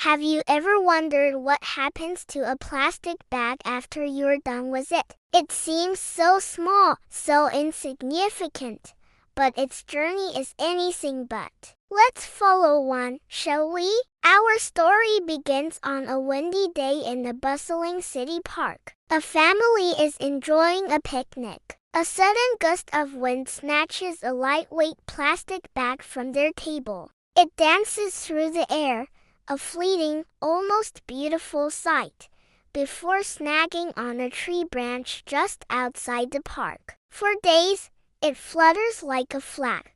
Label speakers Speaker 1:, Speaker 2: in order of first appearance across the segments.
Speaker 1: Have you ever wondered what happens to a plastic bag after you're done with it? It seems so small, so insignificant, but its journey is anything but. Let's follow one, shall we? Our story begins on a windy day in the bustling city park. A family is enjoying a picnic. A sudden gust of wind snatches a lightweight plastic bag from their table. It dances through the air, a fleeting, almost beautiful sight, before snagging on a tree branch just outside the park. For days, it flutters like a flag,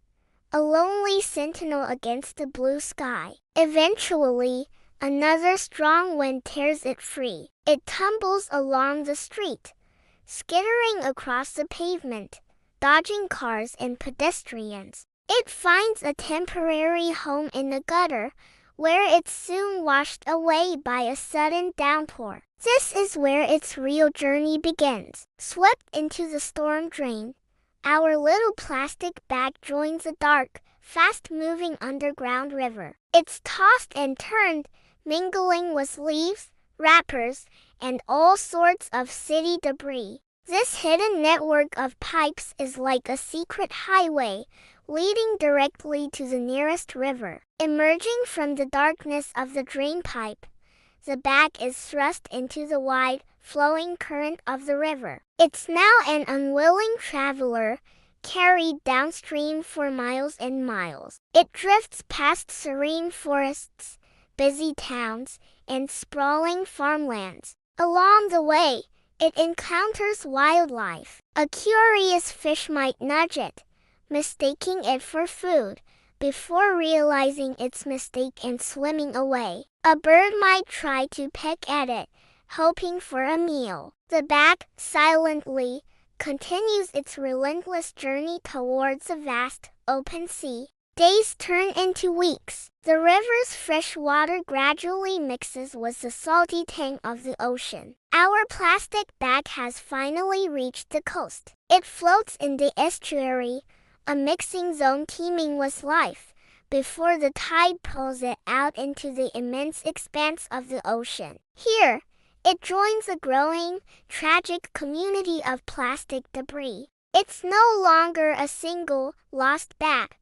Speaker 1: a lonely sentinel against the blue sky. Eventually, another strong wind tears it free. It tumbles along the street, skittering across the pavement, dodging cars and pedestrians. It finds a temporary home in the gutter, where it's soon washed away by a sudden downpour. This is where its real journey begins. Swept into the storm drain, our little plastic bag joins a dark, fast-moving underground river. It's tossed and turned, mingling with leaves, wrappers, and all sorts of city debris. This hidden network of pipes is like a secret highway, leading directly to the nearest river. Emerging from the darkness of the drain pipe, the bag is thrust into the wide, flowing current of the river. It's now an unwilling traveler, carried downstream for miles and miles. It drifts past serene forests, busy towns, and sprawling farmlands. Along the way, it encounters wildlife. A curious fish might nudge it, mistaking it for food, before realizing its mistake and swimming away. A bird might try to peck at it, hoping for a meal. The bag, silently, continues its relentless journey towards the vast, open sea. Days turn into weeks. The river's fresh water gradually mixes with the salty tang of the ocean. Our plastic bag has finally reached the coast. It floats in the estuary, a mixing zone teeming with life, before the tide pulls it out into the immense expanse of the ocean. Here, it joins a growing, tragic community of plastic debris. It's no longer a single, lost bag,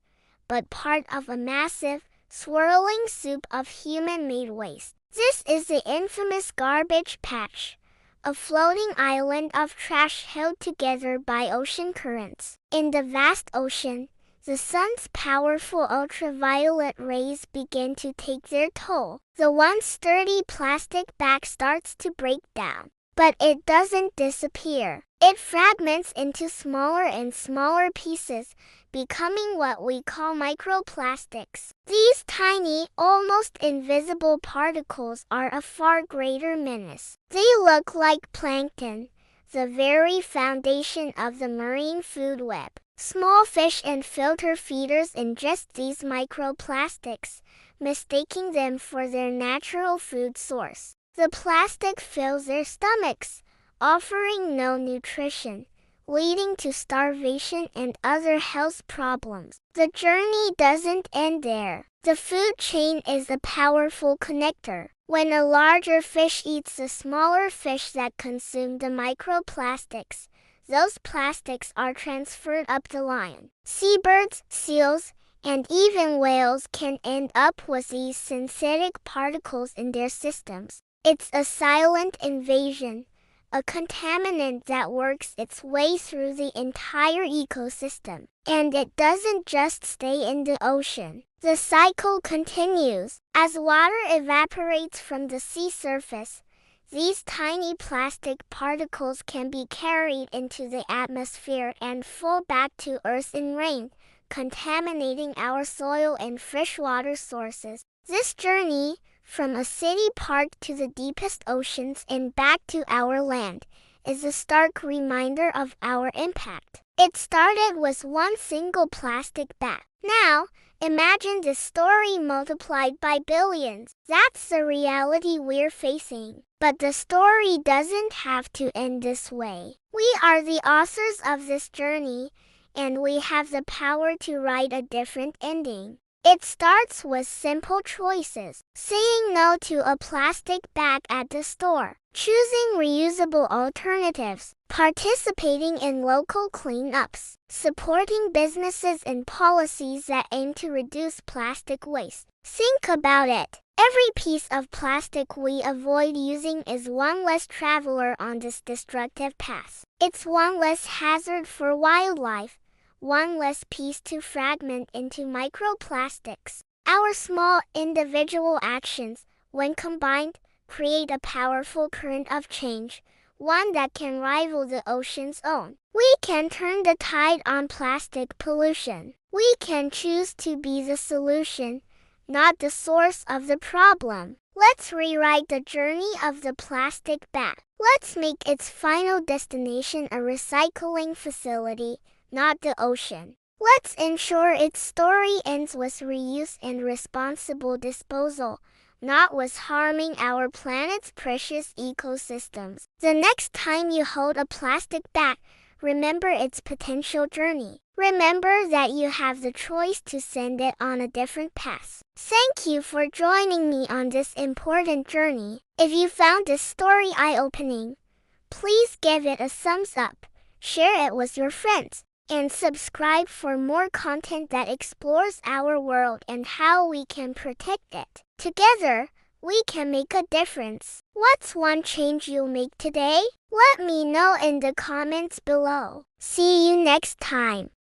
Speaker 1: but part of a massive, swirling soup of human-made waste. This is the infamous garbage patch, a floating island of trash held together by ocean currents. In the vast ocean, the sun's powerful ultraviolet rays begin to take their toll. The once sturdy plastic bag starts to break down. But it doesn't disappear. It fragments into smaller and smaller pieces, becoming what we call microplastics. These tiny, almost invisible particles are a far greater menace. They look like plankton, the very foundation of the marine food web. Small fish and filter feeders ingest these microplastics, mistaking them for their natural food source. The plastic fills their stomachs, offering no nutrition, leading to starvation and other health problems. The journey doesn't end there. The food chain is a powerful connector. When a larger fish eats the smaller fish that consume the microplastics, those plastics are transferred up the line. Seabirds, seals, and even whales can end up with these synthetic particles in their systems. It's a silent invasion, a contaminant that works its way through the entire ecosystem. And it doesn't just stay in the ocean. The cycle continues. As water evaporates from the sea surface, these tiny plastic particles can be carried into the atmosphere and fall back to Earth in rain, contaminating our soil and freshwater sources. This journey, from a city park to the deepest oceans and back to our land, is a stark reminder of our impact. It started with one single plastic bag. Now, imagine this story multiplied by billions. That's the reality we're facing. But the story doesn't have to end this way. We are the authors of this journey, and we have the power to write a different ending. It starts with simple choices. Saying no to a plastic bag at the store. Choosing reusable alternatives. Participating in local cleanups. Supporting businesses and policies that aim to reduce plastic waste. Think about it. Every piece of plastic we avoid using is one less traveler on this destructive path. It's one less hazard for wildlife, one less piece to fragment into microplastics. Our small individual actions, when combined, create a powerful current of change, one that can rival the ocean's own. We can turn the tide on plastic pollution. We can choose to be the solution, not the source of the problem. Let's rewrite the journey of the plastic bag. Let's make its final destination a recycling facility, not the ocean. Let's ensure its story ends with reuse and responsible disposal, not with harming our planet's precious ecosystems. The next time you hold a plastic bag, remember its potential journey. Remember that you have the choice to send it on a different path. Thank you for joining me on this important journey. If you found this story eye-opening, please give it a thumbs up, share it with your friends, and subscribe for more content that explores our world and how we can protect it. Together, we can make a difference. What's one change you'll make today? Let me know in the comments below. See you next time.